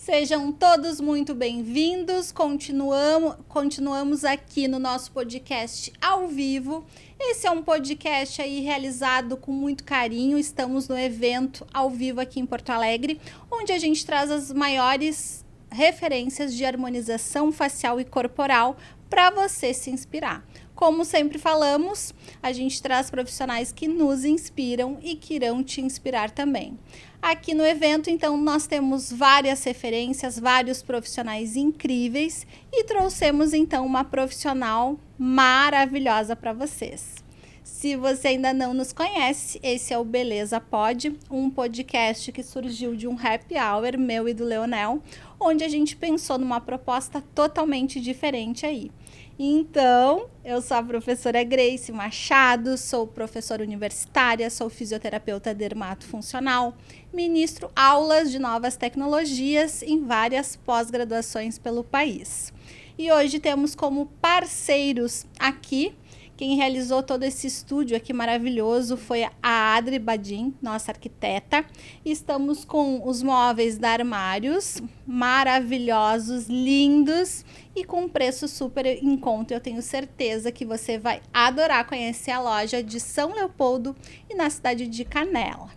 Sejam todos muito bem-vindos. Continuamos aqui no nosso podcast ao vivo. Esse é um podcast aí realizado com muito carinho. Estamos no evento ao vivo aqui em Porto Alegre, onde a gente traz as maiores referências de harmonização facial e corporal para você se inspirar. Como sempre falamos, a gente traz profissionais que nos inspiram e que irão te inspirar também. Aqui no evento, então, nós temos várias referências, vários profissionais incríveis e trouxemos, então, uma profissional maravilhosa para vocês. Se você ainda não nos conhece, esse é o Beleza Pod, um podcast que surgiu de um happy hour meu e do Leonel, onde a gente pensou numa proposta totalmente diferente aí. Então, eu sou a professora Grace Machado, sou professora universitária, sou fisioterapeuta dermatofuncional, ministro aulas de novas tecnologias em várias pós-graduações pelo país. E hoje temos como parceiros aqui, quem realizou todo esse estúdio aqui maravilhoso foi a Adri Badim, nossa arquiteta. Estamos com os móveis da Armários, maravilhosos, lindos e com preço super em conta. Eu tenho certeza que você vai adorar conhecer a loja de São Leopoldo e na cidade de Canela.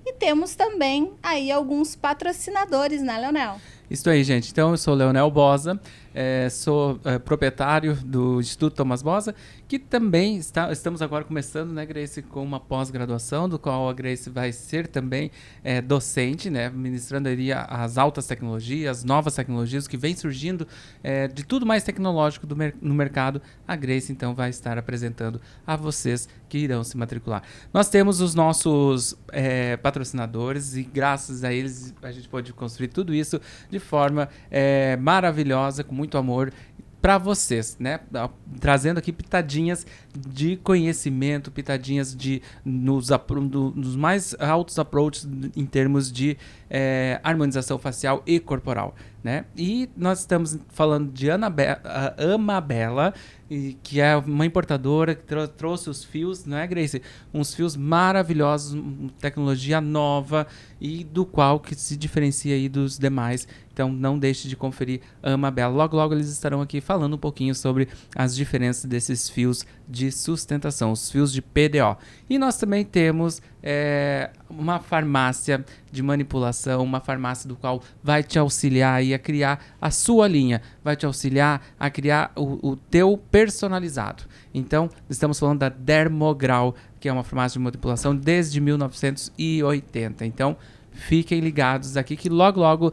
E temos também aí alguns patrocinadores, né, Leonel? Isso aí, gente. Então, eu sou o Leonel Bosa, sou proprietário do Instituto Thomas Bosa, que também estamos agora começando, né, Grace, com uma pós-graduação, do qual a Grace vai ser também docente, né, ministrando ali as altas tecnologias, as novas tecnologias que vem surgindo, de tudo mais tecnológico no mercado. A Grace, então, vai estar apresentando a vocês que irão se matricular. Nós temos os nossos patrocinadores e graças a eles a gente pode construir tudo isso de forma maravilhosa, com muito amor para vocês, né? Trazendo aqui pitadinhas de conhecimento, pitadinhas nos mais altos approaches em termos de harmonização facial e corporal, né? E nós estamos falando de Amabella, que é uma importadora que trouxe os fios, não é, Grace? Uns fios maravilhosos, tecnologia nova e do qual que se diferencia aí dos demais. Então não deixe de conferir a Amabella. Logo, logo eles estarão aqui falando um pouquinho sobre as diferenças desses fios de sustentação, os fios de PDO. E nós também temos uma farmácia de manipulação, uma farmácia do qual vai te auxiliar aí a criar a sua linha, vai te auxiliar a criar o teu personalizado. Então, estamos falando da Dermograu, que é uma farmácia de manipulação desde 1980. Então, fiquem ligados aqui que logo, logo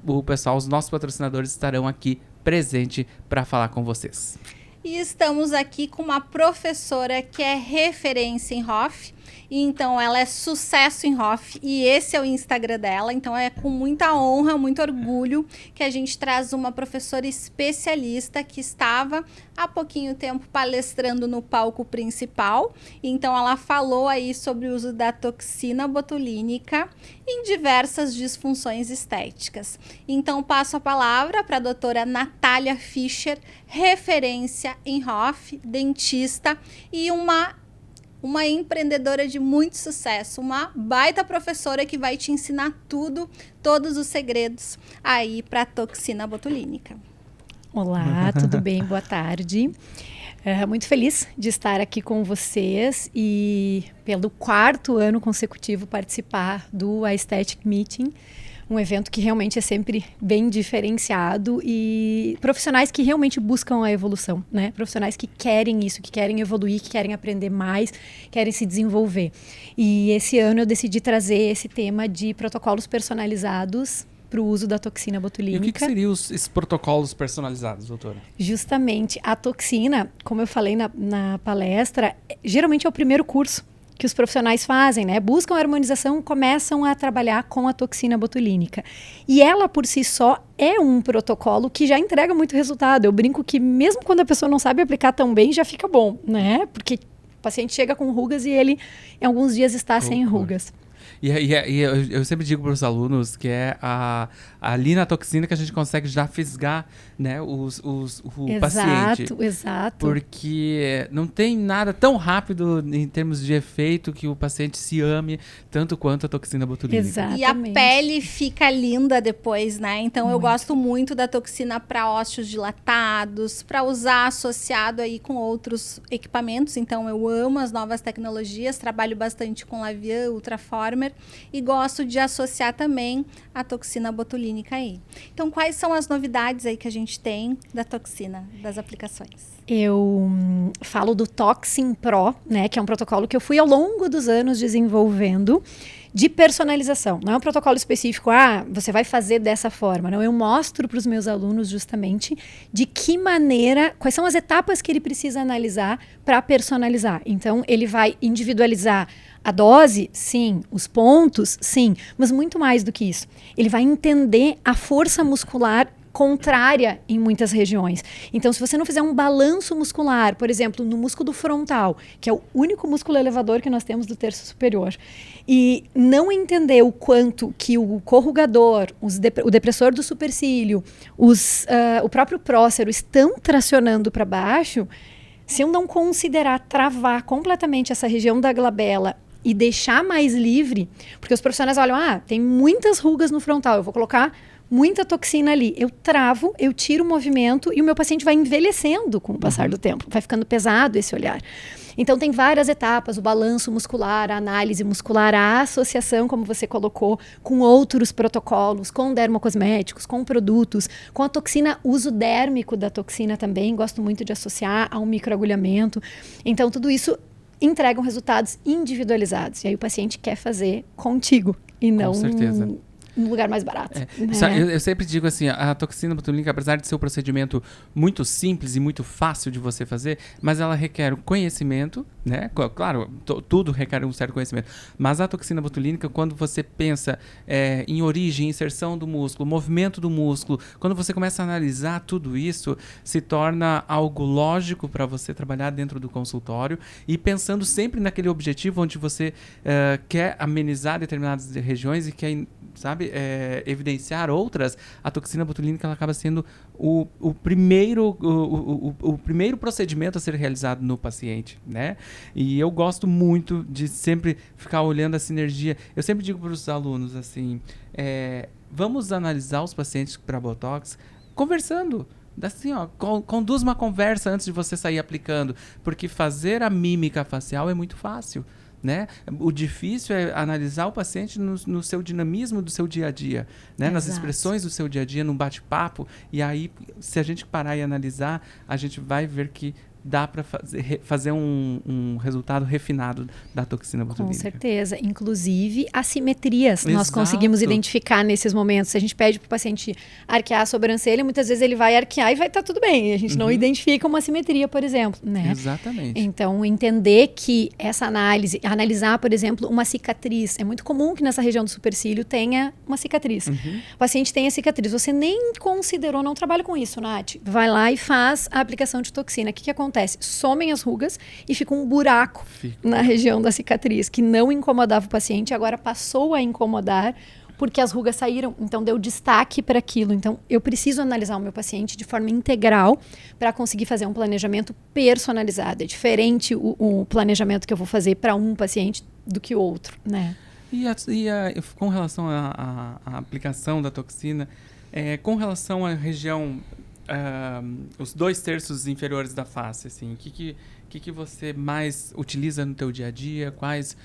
o pessoal, os nossos patrocinadores estarão aqui presente para falar com vocês. E estamos aqui com uma professora que é referência em HOF. Então, ela é sucesso em HOF e esse é o Instagram dela. Então, é com muita honra, muito orgulho que a gente traz uma professora especialista que estava há pouquinho tempo palestrando no palco principal. Então, ela falou aí sobre o uso da toxina botulínica em diversas disfunções estéticas. Então, passo a palavra para a doutora Natália Fischer, referência em HOF, dentista e uma empreendedora de muito sucesso, uma baita professora que vai te ensinar todos os segredos aí para a toxina botulínica. Olá, tudo bem? Boa tarde. Muito feliz de estar aqui com vocês e pelo 4º ano consecutivo participar do Aesthetic Meeting, um evento que realmente é sempre bem diferenciado e profissionais que realmente buscam a evolução, né? Profissionais que querem isso, que querem evoluir, que querem aprender mais, querem se desenvolver. E esse ano eu decidi trazer esse tema de protocolos personalizados para o uso da toxina botulínica. E o que seriam esses protocolos personalizados, doutora? Justamente, a toxina, como eu falei na palestra, geralmente é o primeiro curso que os profissionais fazem, né? Buscam a harmonização, começam a trabalhar com a toxina botulínica. E ela, por si só, é um protocolo que já entrega muito resultado. Eu brinco que mesmo quando a pessoa não sabe aplicar tão bem, já fica bom, né? Porque o paciente chega com rugas e ele, em alguns dias, está sem rugas. E eu sempre digo para os alunos que é ali na toxina que a gente consegue já fisgar, né, o paciente. Exato. Porque não tem nada tão rápido em termos de efeito que o paciente se ame tanto quanto a toxina botulínica. Exatamente. E a pele fica linda depois, né? Então eu gosto muito da toxina para ossos dilatados, para usar associado aí com outros equipamentos. Então eu amo as novas tecnologias, trabalho bastante com Lavian, Ultraformer e gosto de associar também a toxina botulínica aí. Então quais são as novidades aí que a gente tem da toxina, das aplicações? Eu falo do Toxin Pro, né, que é um protocolo que eu fui ao longo dos anos desenvolvendo de personalização. Não é um protocolo específico, você vai fazer dessa forma. Não, eu mostro para os meus alunos justamente de que maneira, quais são as etapas que ele precisa analisar para personalizar. Então, ele vai individualizar a dose, sim, os pontos, sim, mas muito mais do que isso. Ele vai entender a força muscular contrária em muitas regiões. Então, se você não fizer um balanço muscular, por exemplo, no músculo frontal, que é o único músculo elevador que nós temos do terço superior, e não entender o quanto que o corrugador, o depressor do supercílio, o próprio prócero estão tracionando para baixo, se eu não considerar travar completamente essa região da glabela e deixar mais livre, porque os profissionais olham, tem muitas rugas no frontal, eu vou colocar muita toxina ali. Eu travo, eu tiro o movimento e o meu paciente vai envelhecendo com o passar do tempo. Vai ficando pesado esse olhar. Então, tem várias etapas, o balanço muscular, a análise muscular, a associação, como você colocou, com outros protocolos, com dermocosméticos, com produtos, com a toxina, uso dérmico da toxina também, gosto muito de associar a um microagulhamento. Então, tudo isso entregam resultados individualizados. E aí o paciente quer fazer contigo e não... Com certeza. No lugar mais barato. Eu sempre digo assim, a toxina botulínica, apesar de ser um procedimento muito simples e muito fácil de você fazer, mas ela requer o conhecimento, né? Claro, tudo requer um certo conhecimento. Mas a toxina botulínica, quando você pensa em origem, inserção do músculo, movimento do músculo, quando você começa a analisar tudo isso, se torna algo lógico para você trabalhar dentro do consultório e pensando sempre naquele objetivo onde você quer amenizar determinadas regiões e quer, evidenciar outras. A toxina botulínica ela acaba sendo o primeiro procedimento a ser realizado no paciente, né? E eu gosto muito de sempre ficar olhando a sinergia. Eu sempre digo para os alunos assim, vamos analisar os pacientes para Botox conversando. Assim, conduz uma conversa antes de você sair aplicando, porque fazer a mímica facial é muito fácil. Né? O difícil é analisar o paciente no seu dinamismo do seu dia a dia, né? Nas expressões do seu dia a dia, num bate-papo. E aí, se a gente parar e analisar, a gente vai ver que dá para fazer um resultado refinado da toxina botulínica. Com certeza. Inclusive, assimetrias nós conseguimos identificar nesses momentos. Se a gente pede para o paciente arquear a sobrancelha, muitas vezes ele vai arquear e vai estar tudo bem. A gente não identifica uma assimetria, por exemplo. Né? Exatamente. Então, entender que essa analisar, por exemplo, uma cicatriz. É muito comum que nessa região do supercílio tenha uma cicatriz. O paciente tem a cicatriz. Você nem considerou, não trabalha com isso, Nath. Vai lá e faz a aplicação de toxina. O que acontece? Somem as rugas e fica um buraco na região da cicatriz, que não incomodava o paciente, agora passou a incomodar porque as rugas saíram, então deu destaque para aquilo. Então, eu preciso analisar o meu paciente de forma integral para conseguir fazer um planejamento personalizado. É diferente o planejamento que eu vou fazer para um paciente do que outro, né? Com relação à aplicação da toxina, com relação à região... os 2/3 inferiores da face, assim, o que você mais utiliza no teu dia a dia? Quais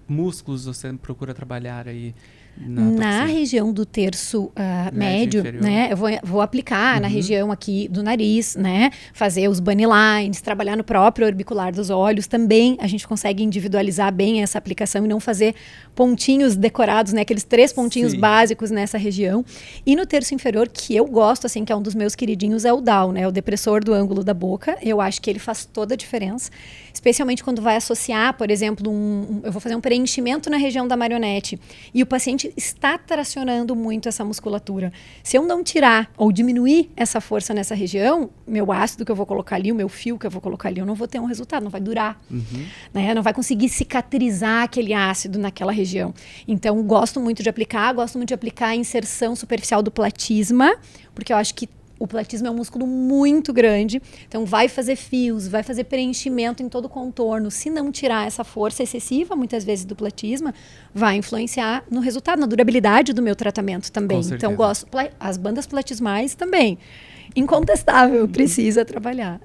músculos você procura trabalhar aí na região do terço médio, né? Eu vou aplicar na região aqui do nariz, né? Fazer os bunny lines, trabalhar no próprio orbicular dos olhos. Também a gente consegue individualizar bem essa aplicação e não fazer pontinhos decorados, né? Aqueles 3 pontinhos básicos nessa região. E no terço inferior, que eu gosto, assim, que é um dos meus queridinhos, é o Down, né? O depressor do ângulo da boca. Eu acho que ele faz toda a diferença. Especialmente quando vai associar, por exemplo, eu vou fazer um preenchimento na região da marionete e o paciente realmente está tracionando muito essa musculatura. Se eu não tirar ou diminuir essa força nessa região, meu ácido que eu vou colocar ali, o meu fio que eu vou colocar ali, eu não vou ter um resultado, não vai durar. Né? Não vai conseguir cicatrizar aquele ácido naquela região. Então, gosto muito de aplicar a inserção superficial do platisma, porque eu acho que o platisma é um músculo muito grande, então vai fazer fios, vai fazer preenchimento em todo o contorno. Se não tirar essa força excessiva, muitas vezes, do platisma, vai influenciar no resultado, na durabilidade do meu tratamento também. Então, gosto. As bandas platismais também. Incontestável, precisa trabalhar.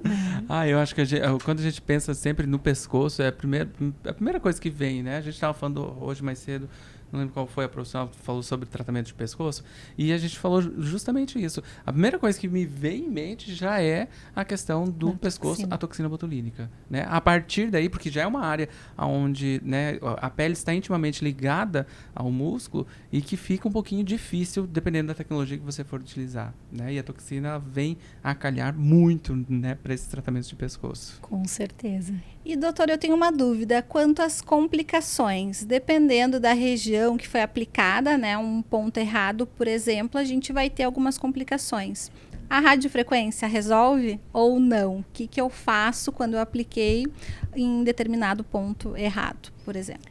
Eu acho que quando a gente pensa sempre no pescoço, é a primeira coisa que vem, né? A gente estava falando hoje mais cedo, não lembro qual foi a profissional que falou sobre tratamento de pescoço, e a gente falou justamente isso. A primeira coisa que me vem em mente já é a questão do pescoço, a toxina botulínica, né? A partir daí, porque já é uma área onde, né, a pele está intimamente ligada ao músculo e que fica um pouquinho difícil, dependendo da tecnologia que você for utilizar, né? E a toxina vem a calhar muito, né, para esses tratamentos de pescoço. Com certeza. E, doutor, eu tenho uma dúvida quanto às complicações. Dependendo da região que foi aplicada, né, um ponto errado, por exemplo, a gente vai ter algumas complicações. A radiofrequência resolve ou não? O que eu faço quando eu apliquei em determinado ponto errado, por exemplo?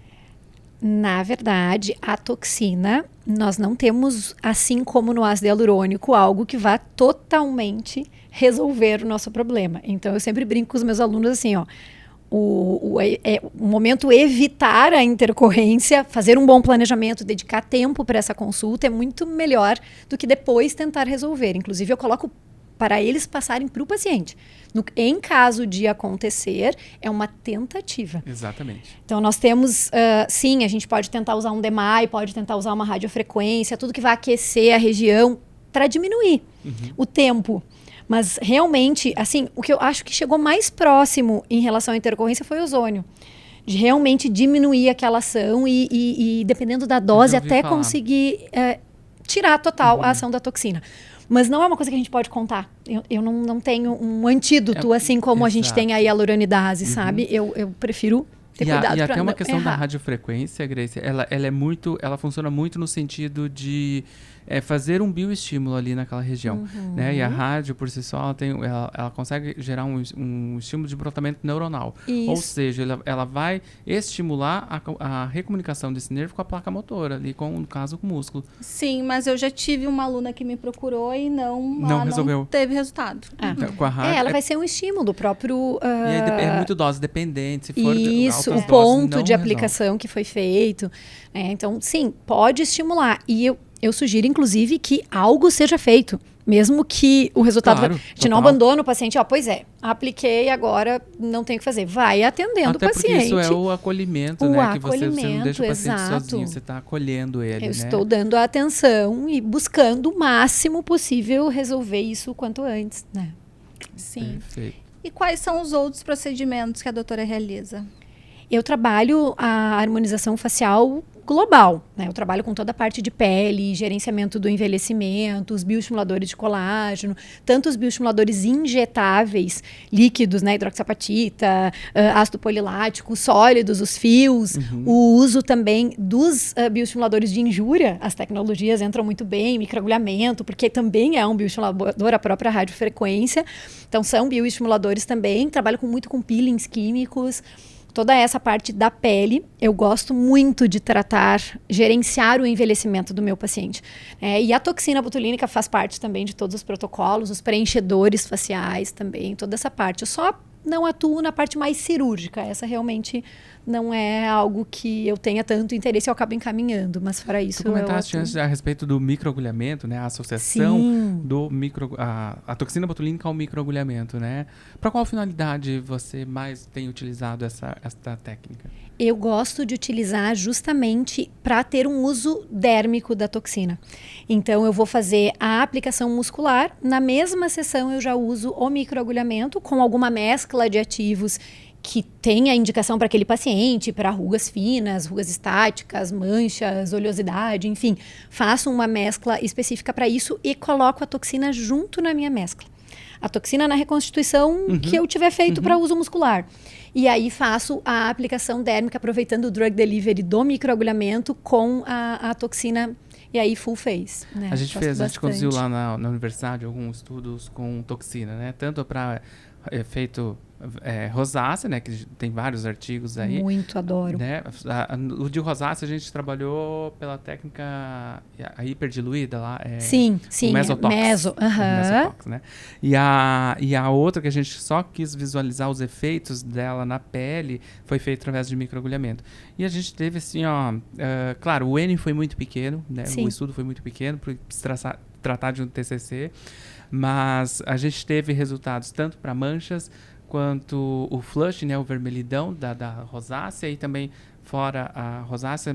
Na verdade, a toxina, nós não temos, assim como no ácido hialurônico, algo que vá totalmente resolver o nosso problema. Então, eu sempre brinco com os meus alunos assim, ó. O momento evitar a intercorrência, fazer um bom planejamento, dedicar tempo para essa consulta é muito melhor do que depois tentar resolver. Inclusive, eu coloco para eles passarem para o paciente. Em caso de acontecer, é uma tentativa. Exatamente. Então, nós temos, sim, a gente pode tentar usar um DMAI, pode tentar usar uma radiofrequência, tudo que vai aquecer a região para diminuir o tempo. Mas, realmente, assim, o que eu acho que chegou mais próximo em relação à intercorrência foi o ozônio. De realmente diminuir aquela ação e dependendo da dose, até conseguir tirar total a ação da toxina. Mas não é uma coisa que a gente pode contar. Eu não tenho um antídoto, assim como a gente tem a hialuronidase, sabe? Eu prefiro ter cuidado. E até uma questão da radiofrequência, Grace, ela funciona muito no sentido de fazer um bioestímulo ali naquela região, né? E a rádio, por si só, ela consegue gerar um estímulo de brotamento neuronal. Isso. Ou seja, ela vai estimular a recomunicação desse nervo com a placa motora, ali no caso, com o músculo. Sim, mas eu já tive uma aluna que me procurou e não teve resultado. Então, com a rádio, ela vai ser um estímulo do próprio... E aí é muito dose dependente. Se for isso, o ponto de aplicação que foi feito. Então, sim, pode estimular. E eu sugiro, inclusive, que algo seja feito. Mesmo que o resultado... Claro, a gente não abandona o paciente. Pois é, apliquei, agora não tem o que fazer. Vai atendendo o paciente. Até porque isso é o acolhimento, né? Que você não deixa o paciente sozinho, você está acolhendo ele, Eu estou dando a atenção e buscando o máximo possível resolver isso o quanto antes, né? Sim. Perfeito. E quais são os outros procedimentos que a doutora realiza? Eu trabalho a harmonização facial global, né? Eu trabalho com toda a parte de pele, gerenciamento do envelhecimento, os bioestimuladores de colágeno, tanto os bioestimuladores injetáveis, líquidos, né? Hidroxapatita, ácido polilático, sólidos, os fios, o uso também dos bioestimuladores de injúria, as tecnologias entram muito bem, microagulhamento, porque também é um bioestimulador, a própria radiofrequência, então são bioestimuladores também, trabalho muito com peelings químicos, toda essa parte da pele, eu gosto muito de tratar, gerenciar o envelhecimento do meu paciente. E a toxina botulínica faz parte também de todos os protocolos, os preenchedores faciais também, toda essa parte. Eu só não atuo na parte mais cirúrgica, essa realmente não é algo que eu tenha tanto interesse e eu acabo encaminhando, mas fora isso... Tu comentaste antes a respeito do microagulhamento, né? A associação do a toxina botulínica ao microagulhamento, né? Para qual finalidade você mais tem utilizado essa técnica? Eu gosto de utilizar justamente para ter um uso dérmico da toxina. Então, eu vou fazer a aplicação muscular, na mesma sessão eu já uso o microagulhamento com alguma mescla de ativos que tenha indicação para aquele paciente, para rugas finas, rugas estáticas, manchas, oleosidade, enfim. Faço uma mescla específica para isso e coloco a toxina junto na minha mescla. a toxina na reconstituição que eu tiver feito para uso muscular. E aí faço a aplicação dérmica, aproveitando o drug delivery do microagulhamento com a toxina, e aí full face. Né? A gente conduziu lá na universidade alguns estudos com toxina, né? Tanto para efeito rosácea, né? Que tem vários artigos aí. Muito, adoro. Né? O de rosácea a gente trabalhou pela técnica a hiperdiluída lá. Sim, o mesotox. Mesotox, né? E a outra que a gente só quis visualizar os efeitos dela na pele foi feito através de microagulhamento. E a gente teve assim, claro, o N foi muito pequeno, né? O estudo foi muito pequeno para tratar de um TCC, mas a gente teve resultados tanto para manchas quanto o flush, né, o vermelhidão da rosácea, e também fora a rosácea,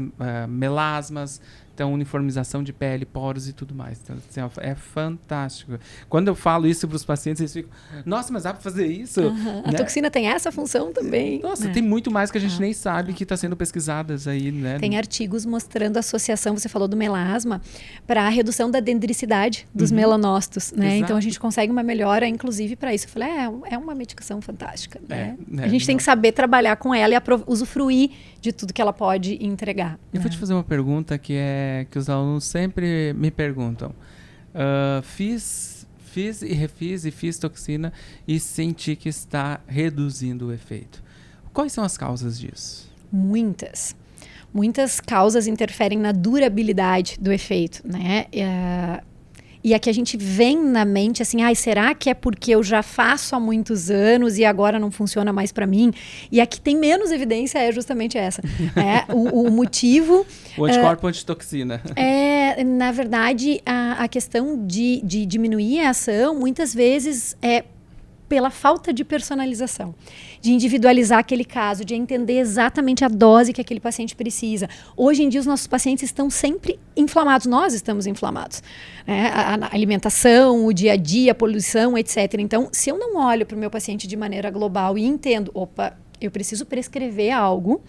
melasmas, então uniformização de pele, poros e tudo mais. Então, assim, é fantástico. Quando eu falo isso para os pacientes, eles ficam, nossa, mas dá para fazer isso? Né? A toxina tem essa função também. Nossa, tem muito mais que a gente nem sabe que está sendo pesquisadas aí, né? Tem artigos mostrando a associação, você falou do melasma, para a redução da dendricidade dos melanócitos, né? Então a gente consegue uma melhora, inclusive, para isso. Eu falei, é uma medicação fantástica, né? A gente tem que saber trabalhar com ela e usufruir de tudo que ela pode entregar. Eu vou te fazer uma pergunta que os alunos sempre me perguntam. Fiz e refiz e fiz toxina e senti que está reduzindo o efeito. Quais são as causas disso? Muitas. Muitas causas interferem na durabilidade do efeito, né? E a que a gente vem na mente, assim, será que é porque eu já faço há muitos anos e agora não funciona mais para mim? E a que tem menos evidência é justamente essa. O motivo... O anticorpo antitoxina. Na verdade, a questão de diminuir a ação, muitas vezes, é pela falta de personalização, de individualizar aquele caso, de entender exatamente a dose que aquele paciente precisa. Hoje em dia, os nossos pacientes estão sempre inflamados, nós estamos inflamados. A alimentação, o dia a dia, a poluição, etc. Então, se eu não olho para o meu paciente de maneira global e entendo, eu preciso prescrever algo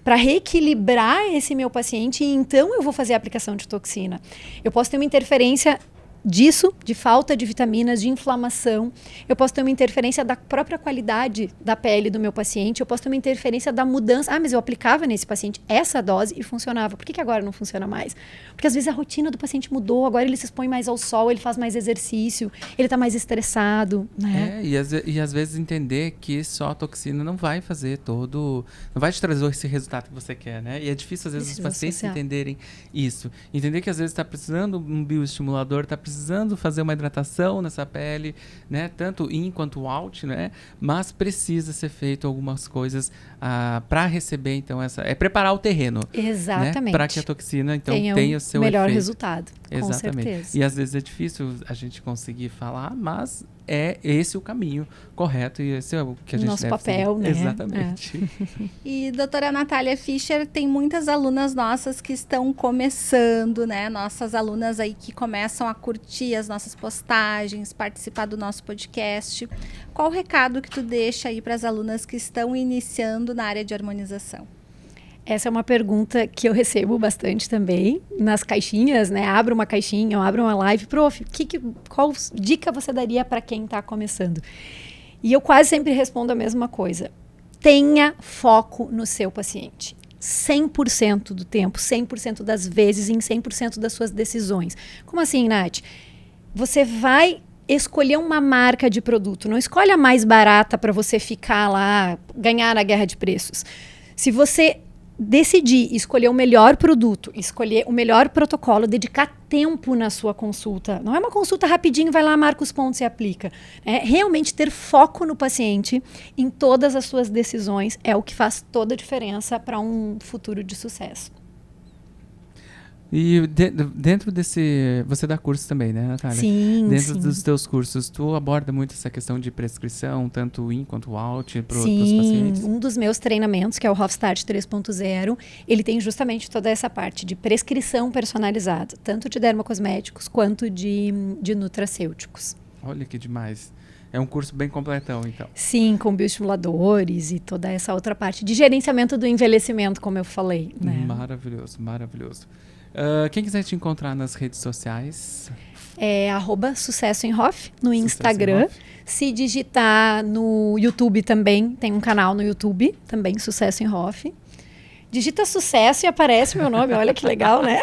para reequilibrar esse meu paciente, e então eu vou fazer a aplicação de toxina. Eu posso ter uma interferência disso, de falta de vitaminas, de inflamação. Eu posso ter uma interferência da própria qualidade da pele do meu paciente. Eu posso ter uma interferência da mudança. Mas eu aplicava nesse paciente essa dose e funcionava. Por que agora não funciona mais? Porque às vezes a rotina do paciente mudou. Agora ele se expõe mais ao sol, ele faz mais exercício, ele está mais estressado, né? E às vezes entender que só a toxina não vai fazer não vai te trazer esse resultado que você quer, né? E é difícil às vezes os pacientes entenderem isso. Entender que às vezes está precisando um bioestimulador, está precisando fazer uma hidratação nessa pele, né? Tanto in quanto out, né? Mas precisa ser feito algumas coisas para receber, então, preparar o terreno. Exatamente. Né? Para que a toxina, então, tenha o seu melhor efeito. Resultado. Exatamente. Com certeza. E às vezes é difícil a gente conseguir falar, mas é esse o caminho correto e esse é o que a gente nosso deve papel, seguir. né? Exatamente. E doutora Natália Fischer, tem muitas alunas nossas que estão começando, né? Nossas alunas aí que começam a curtir as nossas postagens, participar do nosso podcast. Qual o recado que tu deixa aí para as alunas que estão iniciando na área de harmonização? Essa é uma pergunta que eu recebo bastante também nas caixinhas, né? Abro uma caixinha, eu abro uma live, prof, qual dica você daria para quem está começando? E eu quase sempre respondo a mesma coisa. Tenha foco no seu paciente. 100% do tempo, 100% das vezes, em 100% das suas decisões. Como assim, Nath? Você vai escolher uma marca de produto. Não escolhe a mais barata para você ficar lá, ganhar na guerra de preços. Se você decidir escolher o melhor produto, escolher o melhor protocolo, dedicar tempo na sua consulta. Não é uma consulta rapidinho, vai lá, marca os pontos e aplica. Realmente ter foco no paciente em todas as suas decisões é o que faz toda a diferença para um futuro de sucesso. E dentro desse... Você dá curso também, né, Natália? Sim, Dentro dos teus cursos, tu aborda muito essa questão de prescrição, tanto in quanto out, para os pacientes? Um dos meus treinamentos, que é o Hofstart 3.0, ele tem justamente toda essa parte de prescrição personalizada, tanto de dermocosméticos quanto de nutracêuticos. Olha que demais. É um curso bem completão, então. Sim, com bioestimuladores e toda essa outra parte de gerenciamento do envelhecimento, como eu falei. Né? Maravilhoso, maravilhoso. Quem quiser te encontrar nas redes sociais... É @Sucesso em Hoff no Instagram. Se digitar no YouTube também, tem um canal no YouTube, também Sucesso em Hoff. Digita sucesso e aparece meu nome, olha que legal, né?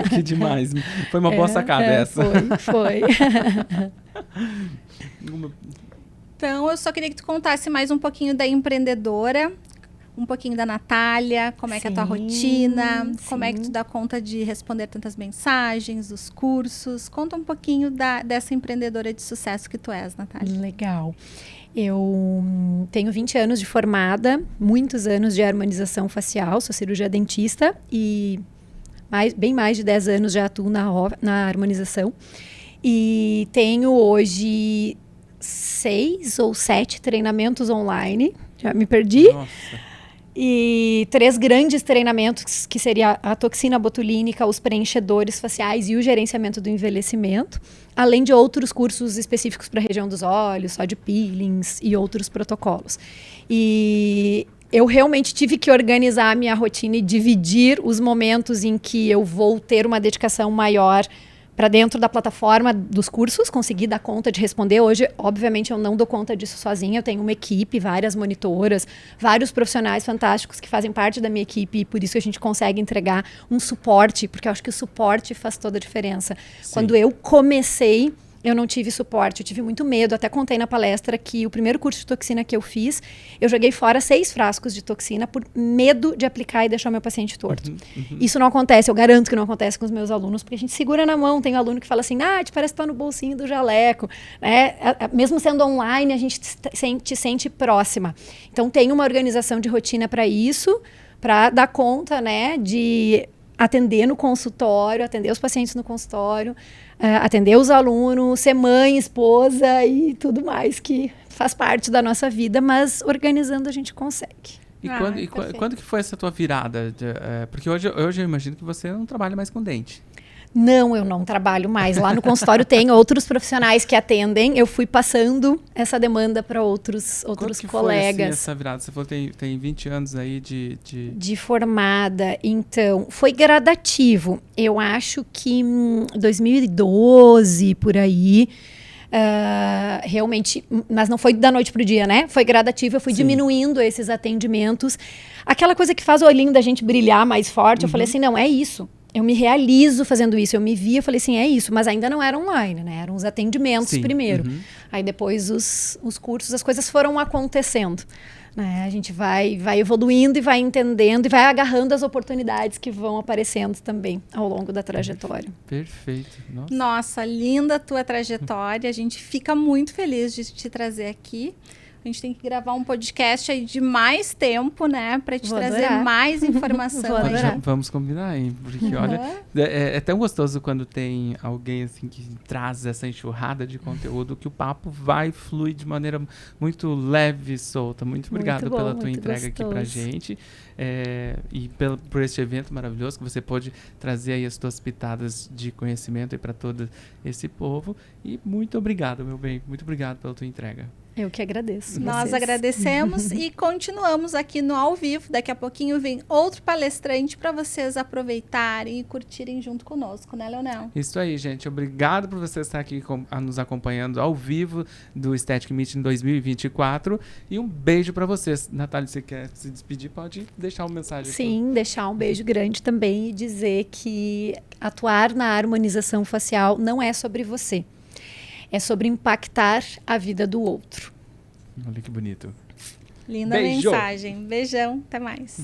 Que demais. Foi uma boa sacada essa. Foi. Então, eu só queria que tu contasse mais um pouquinho da empreendedora, um pouquinho da Natália, como é que é a tua rotina, como é que tu dá conta de responder tantas mensagens, os cursos. Conta um pouquinho dessa empreendedora de sucesso que tu és, Natália. Legal. Eu tenho 20 anos de formada, muitos anos de harmonização facial, sou cirurgia dentista e bem mais de 10 anos já atuo na harmonização. E tenho hoje 6 ou 7 treinamentos online, já me perdi. Nossa. E 3 grandes treinamentos, que seria a toxina botulínica, os preenchedores faciais e o gerenciamento do envelhecimento, além de outros cursos específicos para a região dos olhos, só de peelings e outros protocolos. E eu realmente tive que organizar a minha rotina e dividir os momentos em que eu vou ter uma dedicação maior para dentro da plataforma dos cursos, consegui dar conta de responder. Hoje, obviamente, eu não dou conta disso sozinha, eu tenho uma equipe, várias monitoras, vários profissionais fantásticos que fazem parte da minha equipe e por isso a gente consegue entregar um suporte, porque eu acho que o suporte faz toda a diferença. Sim. Quando eu comecei, eu não tive suporte, eu tive muito medo. Até contei na palestra que o primeiro curso de toxina que eu fiz, eu joguei fora 6 frascos de toxina por medo de aplicar e deixar o meu paciente torto. Isso não acontece, eu garanto que não acontece com os meus alunos, porque a gente segura na mão. Tem um aluno que fala assim, te parece que tá no bolsinho do jaleco. Né? Mesmo sendo online, a gente te sente próxima. Então, tem uma organização de rotina para isso, para dar conta, né, de atender no consultório, atender os pacientes no consultório, atender os alunos, ser mãe, esposa e tudo mais que faz parte da nossa vida, mas organizando a gente consegue. E quando que foi essa tua virada? Porque hoje eu imagino que você não trabalha mais com dente. Não, eu não trabalho mais. Lá no consultório tem outros profissionais que atendem. Eu fui passando essa demanda para outros colegas. Foi, assim, essa virada? Você falou que tem 20 anos aí de formada. Então, foi gradativo. Eu acho que em 2012, por aí, realmente, mas não foi da noite pro dia, né? Foi gradativo, eu fui diminuindo esses atendimentos. Aquela coisa que faz o olhinho da gente brilhar mais forte, eu falei assim, não, é isso. Eu me realizo fazendo isso. Eu me via, eu falei assim, é isso. Mas ainda não era online, né? Eram os atendimentos primeiro. Aí depois os cursos, as coisas foram acontecendo. Né? A gente vai evoluindo e vai entendendo e vai agarrando as oportunidades que vão aparecendo também ao longo da trajetória. Perfeito. Nossa, linda a tua trajetória. A gente fica muito feliz de te trazer aqui. A gente tem que gravar um podcast aí de mais tempo, né? Pra te trazer mais informação. Vamos combinar, hein? Porque, olha, é tão gostoso quando tem alguém, assim, que traz essa enxurrada de conteúdo, que o papo flui de maneira muito leve e solta. Muito obrigado pela tua entrega aqui pra gente. E por este evento maravilhoso que você pôde trazer aí as tuas pitadas de conhecimento aí para todo esse povo. E muito obrigado, meu bem. Muito obrigado pela tua entrega. Eu que agradeço. Nós agradecemos e continuamos aqui no Ao Vivo. Daqui a pouquinho vem outro palestrante para vocês aproveitarem e curtirem junto conosco, né, Leonel? Isso aí, gente. Obrigado por você estar aqui nos acompanhando ao vivo do Aesthetic Meeting 2024. E um beijo para vocês. Natália, você quer se despedir? Pode deixar uma mensagem. Sim, deixar um beijo grande também e dizer que atuar na harmonização facial não é sobre você. É sobre impactar a vida do outro. Olha que bonito. Linda mensagem. Beijão. Até mais.